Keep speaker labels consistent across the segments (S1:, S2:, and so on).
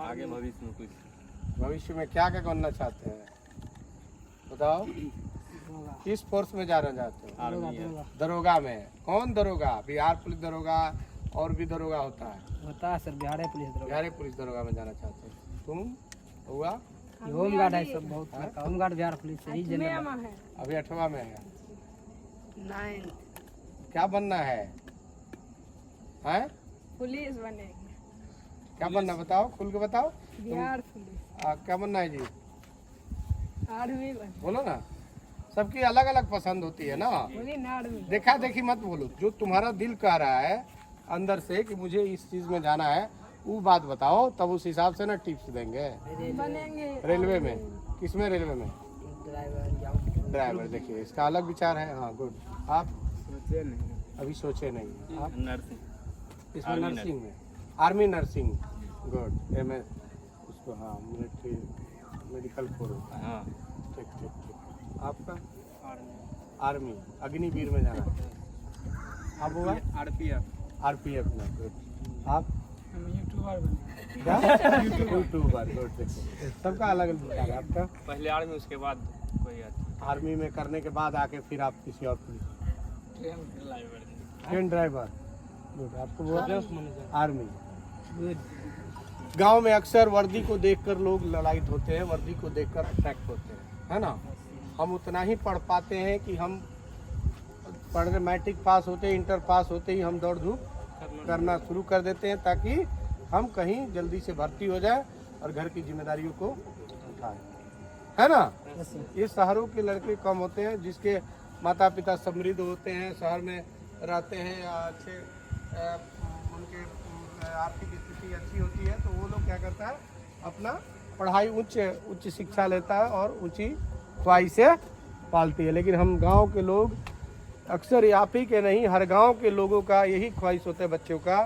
S1: आगे भविष्य में कुछ
S2: भविष्य में क्या क्या बनना चाहते हैं बताओ? किस फोर्स में जाना चाहते हो?
S1: आर्मी है।
S2: दरोगा में। कौन दरोगा? बिहार पुलिस दरोगा और भी दरोगा होता है
S3: सर, बिहार पुलिस दरोगा।
S2: बिहार पुलिस दरोगा में जाना चाहते हो। तुम हुआ?
S3: होमगार्ड है सब, बहुत होमगार्ड बिहार पुलिस से ही जनरल है।
S2: अभी 8वां में है।
S4: 9
S2: क्या बनना है? हैं?
S4: पुलिस बनेंगे।
S2: क्या बनना बताओ, खुल के बताओ।
S4: बिहार पुलिस।
S2: क्या बनना है जी?
S4: आर्मी बने।
S2: बोलो ना, सबकी अलग अलग पसंद होती है ना।
S4: बोली ना आर्मी।
S2: देखा देखी मत बोलो, जो तुम्हारा दिल कह रहा है अंदर से कि मुझे इस चीज में जाना है, वो बात बताओ, तब उस हिसाब से ना टिप्स देंगे।
S4: बनेंगे
S2: रेलवे में। किसमें? रेलवे में
S3: ड्राइवर।
S2: ड्राइवर। देखिए इसका अलग विचार है। हाँ गुड। आप
S1: सोचे नहीं।
S2: अभी सोचे नहीं। आप
S1: नर्सिंग।
S2: इसमें
S1: आर्मी
S2: नर्सिंग में, आर्मी नर्सिंग। गुड। एमएस उसको, हाँ मिलिट्री मेडिकल कोर होता है।
S1: हाँ।
S2: ठीक ठीक ठीक। आपका? आर्मी अग्निवीर में जाना है। आप हुआ?
S1: आरपीएफ।
S2: आरपीएफ में। गुड। आप?
S4: यूट्यूबर बने।
S2: क्या? यूट्यूबर। गुड। देखो सबका अलग अलग विचार है। आपका?
S1: पहले आर्मी, उसके बाद कोई
S2: आर्मी में करने के बाद आके फिर आप किसी और पुलिस ट्रेन ड्राइवर। गुड। आपको वो आर्मी। गांव में अक्सर वर्दी को देखकर लोग ललायित होते हैं, वर्दी को देखकर अट्रैक्ट होते हैं, है ना। हम उतना ही पढ़ पाते हैं कि हम पढ़ने मैट्रिक पास होते, इंटर पास होते ही हम दौड़ धूप करना शुरू कर देते हैं ताकि हम कहीं जल्दी से भर्ती हो जाए और घर की जिम्मेदारियों को उठाएं, है ना। ये शहरों के लड़के कम होते हैं जिसके माता पिता समृद्ध होते हैं, शहर में रहते हैं, अच्छे उनके आर्थिक स्थिति अच्छी होती है, तो वो लोग क्या करता है, अपना पढ़ाई उच्च शिक्षा लेता है और ऊंची ख्वाहिशें पालती है। लेकिन हम गांव के लोग अक्सर, आप ही के नहीं, हर गांव के लोगों का यही ख्वाहिश होता है बच्चों का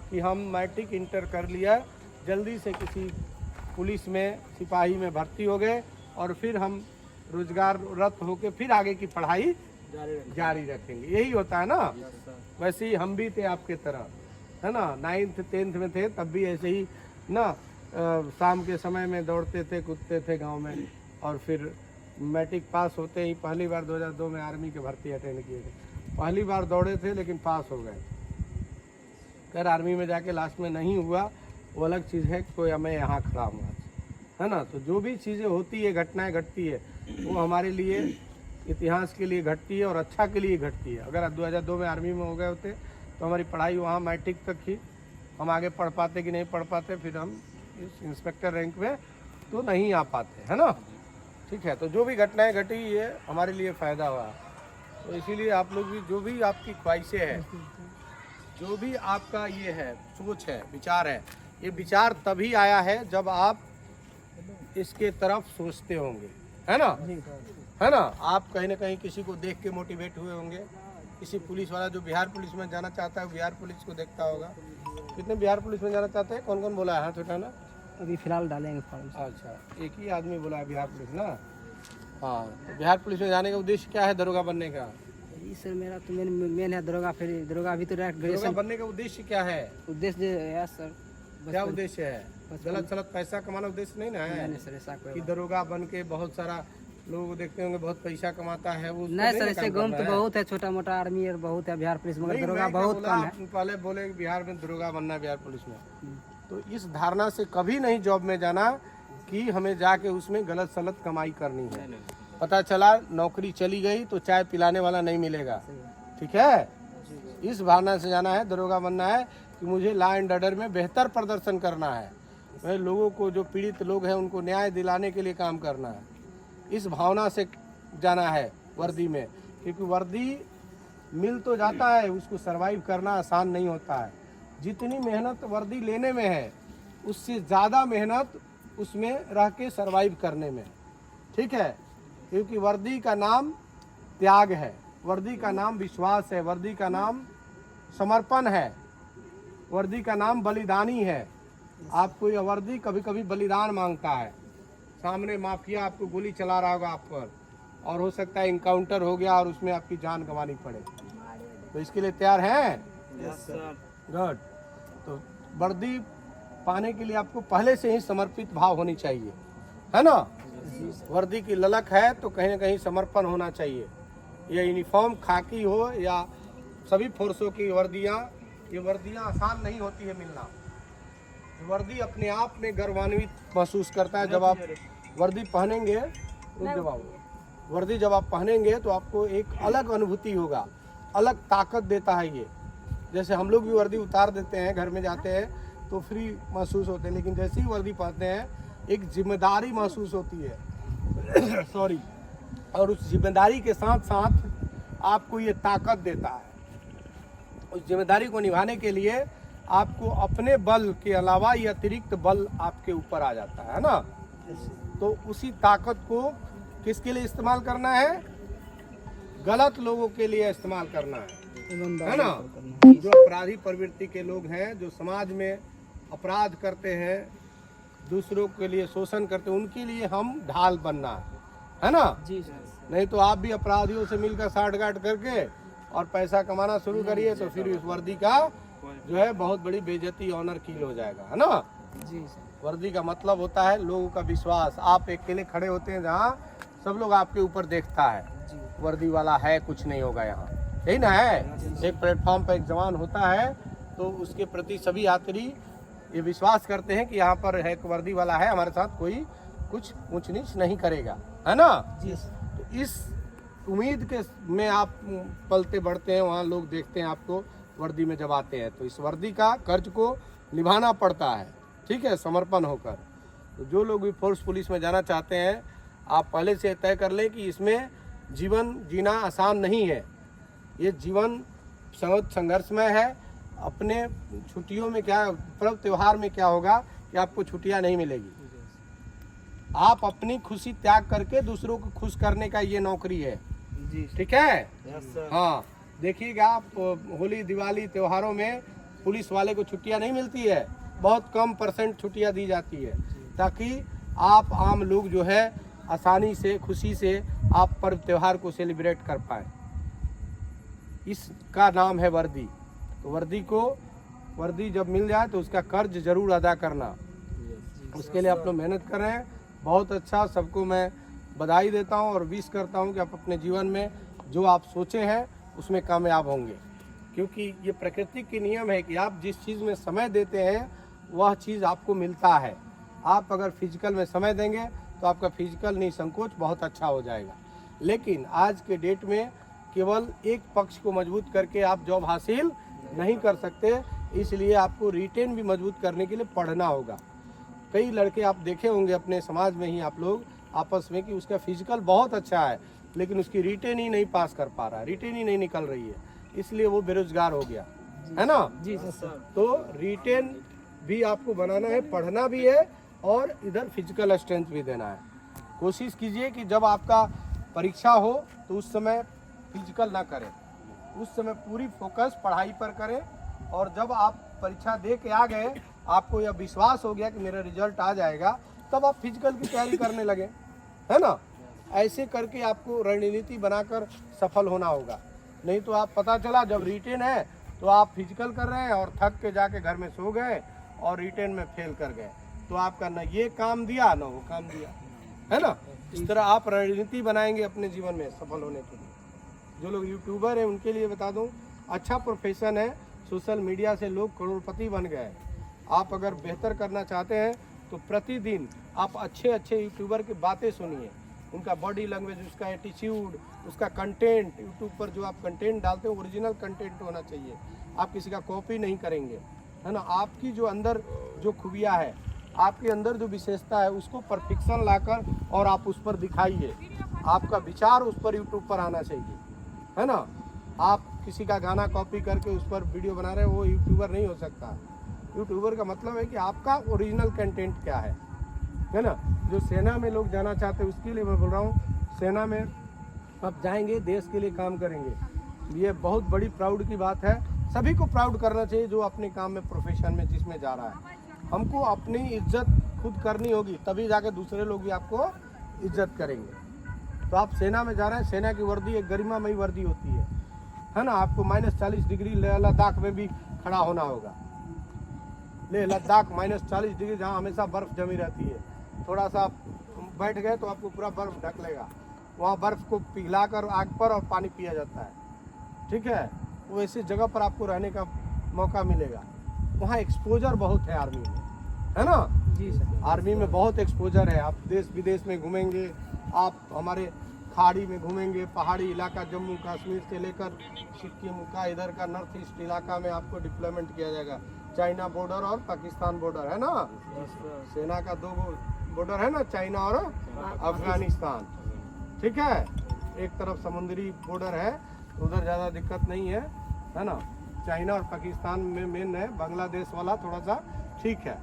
S2: कि हम मैट्रिक इंटर कर लिया, जल्दी से किसी पुलिस में, सिपाही में भर्ती हो गए और फिर हम रोजगाररत होकर फिर आगे की पढ़ाई जारी रखेंगे। यही होता है ना। वैसे ही हम भी थे आपके तरह, है ना। 9th 10th में थे तब भी ऐसे ही ना, शाम के समय में दौड़ते थे, कूदते थे गांव में, और फिर मैट्रिक पास होते ही पहली बार 2002 में आर्मी की भर्ती अटेंड किए थे। पहली बार दौड़े थे लेकिन पास हो गए। खैर आर्मी में जाके लास्ट में नहीं हुआ, वो अलग चीज़ है, कोई मैं यहाँ खड़ा हूँ, है ना। तो जो भी चीज़ें होती है, घटनाएं घटती है, वो हमारे लिए इतिहास के लिए घटती है और अच्छा के लिए घटती है। अगर 2002 में आर्मी में हो गए होते तो हमारी पढ़ाई वहाँ मैट्रिक तक ही, हम आगे पढ़ पाते कि नहीं पढ़ पाते, फिर हम इस इंस्पेक्टर रैंक में तो नहीं आ पाते, है ना। ठीक है, तो जो भी घटनाएं घटी ये हमारे लिए फ़ायदा हुआ, तो इसीलिए आप लोग भी, जो भी आपकी ख्वाहिशें हैं, जो भी आपका ये है, सोच है, विचार है, ये विचार तभी आया है जब आप इसके तरफ सोचते होंगे, है ना, है ना। आप कहीं ना कहीं किसी को देख के मोटिवेट हुए होंगे। किसी पुलिस वाला जो बिहार पुलिस में जाना चाहता है, बिहार पुलिस को देखता होगा। कितने बिहार पुलिस में जाना चाहते हैं? कौन कौन बोला है हाथ उठाना?
S3: अभी फिलहाल डालेंगे फॉर्म।
S2: अच्छा, एक ही आदमी बोला है बिहार पुलिस ना। हाँ, तो बिहार पुलिस में जाने का उद्देश्य क्या है दरोगा बनने का?
S3: जी सर, मेरा तो मेन है दरोगा। फिर दरोगा अभी तो
S2: दरोगा बनने का उद्देश्य क्या है?
S3: उद्देश्य है सर,
S2: क्या उद्देश्य है? गलत सलत पैसा कमाना उद्देश्य नहीं ना है
S3: सर, ऐसा
S2: कि दरोगा बन के बहुत सारा लोग देखते होंगे बहुत पैसा कमाता है वो।
S3: नहीं सर, ऐसे गाँव तो बहुत है, छोटा मोटा आर्मी और बहुत है बिहार पुलिस में, मगर दरोगा बहुत कम है।
S2: पहले बोले कि बिहार में दरोगा बनना है बिहार पुलिस में, तो इस धारणा से कभी नहीं जॉब में जाना कि हमें जाके उसमें गलत सलत कमाई करनी है। पता चला नौकरी चली गई तो चाय पिलाने वाला नहीं मिलेगा, ठीक है। इस भावना से जाना है, दरोगा बनना है कि मुझे लॉ एंड ऑर्डर में बेहतर प्रदर्शन करना है, मैं लोगों को, जो पीड़ित लोग हैं उनको न्याय दिलाने के लिए काम करना है। इस भावना से जाना है वर्दी में, क्योंकि वर्दी मिल तो जाता है, उसको सरवाइव करना आसान नहीं होता है। जितनी मेहनत वर्दी लेने में है उससे ज़्यादा मेहनत उसमें रह के सरवाइव करने में, ठीक है। क्योंकि वर्दी का नाम त्याग है, वर्दी का नाम विश्वास है, वर्दी का नाम समर्पण है, वर्दी का नाम बलिदानी है। आपको यह वर्दी कभी कभी बलिदान मांगता है। सामने माफिया आपको गोली चला रहा होगा आप पर, और हो सकता है इनकाउंटर हो गया और उसमें आपकी जान गंवानी पड़े, तो इसके लिए तैयार हैं?
S1: Yes sir.
S2: गुड। तो वर्दी पाने के लिए आपको पहले से ही समर्पित भाव होनी चाहिए, है ना। वर्दी की ललक है तो कहीं ना कहीं समर्पण होना चाहिए। ये यूनिफॉर्म खाकी हो या सभी फोर्सों की वर्दियाँ, ये वर्दियाँ आसान नहीं होती है मिलना। वर्दी अपने आप में गर्वान्वित महसूस करता है। जब आप वर्दी पहनेंगे, वर्दी जब आप पहनेंगे तो आपको एक अलग अनुभूति होगा, अलग ताकत देता है ये। जैसे हम लोग भी वर्दी उतार देते हैं, घर में जाते हैं तो फ्री महसूस होते हैं, लेकिन जैसे ही वर्दी पहनते हैं एक जिम्मेदारी महसूस होती है सॉरी, और उस जिम्मेदारी के साथ साथ आपको ये ताकत देता है। उस जिम्मेदारी को निभाने के लिए आपको अपने बल के अलावा ये अतिरिक्त बल आपके ऊपर आ जाता है ना। तो उसी ताकत को किसके लिए इस्तेमाल करना है? गलत लोगों के लिए इस्तेमाल करना है ना। जो अपराधी प्रवृत्ति के लोग हैं, जो समाज में अपराध करते हैं, दूसरों के लिए शोषण करते हैं, उनके लिए हम ढाल बनना है ना।
S3: जी सर।
S2: नहीं तो आप भी अपराधियों से मिलकर साठगांठ करके और पैसा कमाना शुरू करिए तो फिर इस वर्दी का जो है बहुत बड़ी बेइज्जती, ऑनर किल हो जाएगा, है ना।
S3: जी सर।
S2: वर्दी का मतलब होता है लोगों का विश्वास। आप अकेले खड़े होते हैं जहाँ सब लोग आपके ऊपर देखता है, वर्दी वाला है, कुछ नहीं होगा यहाँ, यही ना है। एक प्लेटफॉर्म पर एक जवान होता है तो उसके प्रति सभी यात्री ये विश्वास करते हैं कि यहाँ पर है एक वर्दी वाला है, हमारे साथ कोई कुछ ऊंच नीच नहीं करेगा, है ना।
S3: जी सर।
S2: तो इस उम्मीद के में आप पलते बढ़ते हैं, वहाँ लोग देखते हैं आपको वर्दी में जब आते हैं। तो इस वर्दी का कर्ज को निभाना पड़ता है, ठीक है, समर्पण होकर। तो जो लोग भी फोर्स पुलिस में जाना चाहते हैं, आप पहले से तय कर लें कि इसमें जीवन जीना आसान नहीं है। ये जीवन संघर्षमय है। अपने छुट्टियों में क्या, पर्व त्योहार में क्या होगा कि आपको छुट्टियां नहीं मिलेगी। आप अपनी खुशी त्याग करके दूसरों को खुश करने का ये नौकरी है, ठीक है। हाँ, देखिएगा आप होली दिवाली त्योहारों में पुलिस वाले को छुट्टियां नहीं मिलती है, बहुत कम % छुट्टियां दी जाती है, ताकि आप आम लोग जो है आसानी से खुशी से आप पर्व त्योहार को सेलिब्रेट कर पाए। इसका नाम है वर्दी। तो वर्दी जब मिल जाए तो उसका कर्ज जरूर अदा करना। उसके लिए आप लोग मेहनत कर रहे हैं, बहुत अच्छा। सबको मैं बधाई देता हूं और विश करता हूं कि आप अपने जीवन में जो आप सोचे हैं उसमें कामयाब होंगे, क्योंकि ये प्रकृति के नियम है कि आप जिस चीज़ में समय देते हैं वह चीज़ आपको मिलता है। आप अगर फिजिकल में समय देंगे तो आपका फिजिकल निसंकोच बहुत अच्छा हो जाएगा। लेकिन आज के डेट में केवल एक पक्ष को मजबूत करके आप जॉब हासिल नहीं कर सकते, इसलिए आपको रिटेन भी मजबूत करने के लिए पढ़ना होगा। कई लड़के आप देखे होंगे अपने समाज में ही आप लोग आपस में कि उसका फिजिकल बहुत अच्छा है लेकिन उसकी रिटेन ही नहीं पास कर पा रहा है, रिटेन ही नहीं निकल रही है, इसलिए वो बेरोजगार हो गया, है ना।
S3: जी सर।
S2: तो रिटेन भी आपको बनाना है, पढ़ना भी है और इधर फिजिकल स्ट्रेंथ भी देना है। कोशिश कीजिए कि जब आपका परीक्षा हो तो उस समय फिजिकल ना करें, उस समय पूरी फोकस पढ़ाई पर करें। और जब आप परीक्षा दे के आ गए, आपको यह विश्वास हो गया कि मेरा रिजल्ट आ जाएगा, तब आप फिजिकल की तैयारी करने लगे, है ना। ऐसे करके आपको रणनीति बनाकर सफल होना होगा। नहीं तो आप पता चला जब रिटेन है तो आप फिजिकल कर रहे हैं और थक के जाके घर में सो गए और रिटेन में फेल कर गए, तो आपका न ये काम दिया न वो काम दिया, है ना। इस तरह आप रणनीति बनाएंगे अपने जीवन में सफल होने के लिए। जो लोग यूट्यूबर हैं उनके लिए बता दूं, अच्छा प्रोफेशन है। सोशल मीडिया से लोग करोड़पति बन गए। आप अगर बेहतर करना चाहते हैं तो प्रतिदिन आप अच्छे अच्छे यूट्यूबर की बातें सुनिए, उनका बॉडी लैंग्वेज, उसका एटीट्यूड, उसका कंटेंट। यूट्यूब पर जो आप कंटेंट डालते हैं ओरिजिनल कंटेंट होना चाहिए, आप किसी का कॉपी नहीं करेंगे, है ना। आपकी जो अंदर जो खूबियाँ है, आपके अंदर जो विशेषता है, उसको परफेक्शन लाकर और आप उस पर दिखाइए। आपका विचार उस पर यूट्यूब पर आना चाहिए, है ना। आप किसी का गाना कॉपी करके उस पर वीडियो बना रहे हो, वो यूट्यूबर नहीं हो सकता। यूट्यूबर का मतलब है कि आपका ओरिजिनल कंटेंट क्या है ना। जो सेना में लोग जाना चाहते हैं उसके लिए मैं बोल रहा हूँ, सेना में आप जाएंगे, देश के लिए काम करेंगे। ये बहुत बड़ी प्राउड की बात है। सभी को प्राउड करना चाहिए जो अपने काम में, प्रोफेशन में जिसमें जा रहा है। हमको अपनी इज्जत खुद करनी होगी, तभी जाके दूसरे लोग भी आपको इज्जत करेंगे। तो आप सेना में जा रहे हैं, सेना की वर्दी एक गरिमामयी वर्दी होती है ना। आपको -40 डिग्री लद्दाख में भी खड़ा होना होगा, ले लद्दाख -40 डिग्री, जहाँ हमेशा बर्फ जमी रहती है, थोड़ा सा बैठ गए तो आपको पूरा बर्फ ढक लेगा। वहाँ बर्फ को पिघलाकर आग पर और पानी पिया जाता है, ठीक है। वो ऐसी जगह पर आपको रहने का मौका मिलेगा। वहाँ एक्सपोजर बहुत है आर्मी में, है ना।
S3: जी सर।
S2: आर्मी में बहुत एक्सपोजर है। आप देश विदेश में घूमेंगे, आप हमारे खाड़ी में घूमेंगे, पहाड़ी इलाका जम्मू कश्मीर से लेकर सिक्किम का इधर का नॉर्थ ईस्ट इलाका में आपको डिप्लॉयमेंट किया जाएगा। चाइना बॉर्डर और पाकिस्तान बॉर्डर है ना, सेना का 2 बॉर्डर है ना, चाइना और अफगानिस्तान, ठीक है। एक तरफ समुद्री बॉर्डर है, उधर ज़्यादा दिक्कत नहीं है ना। चाइना और पाकिस्तान में मेन है, बांग्लादेश वाला थोड़ा सा ठीक है।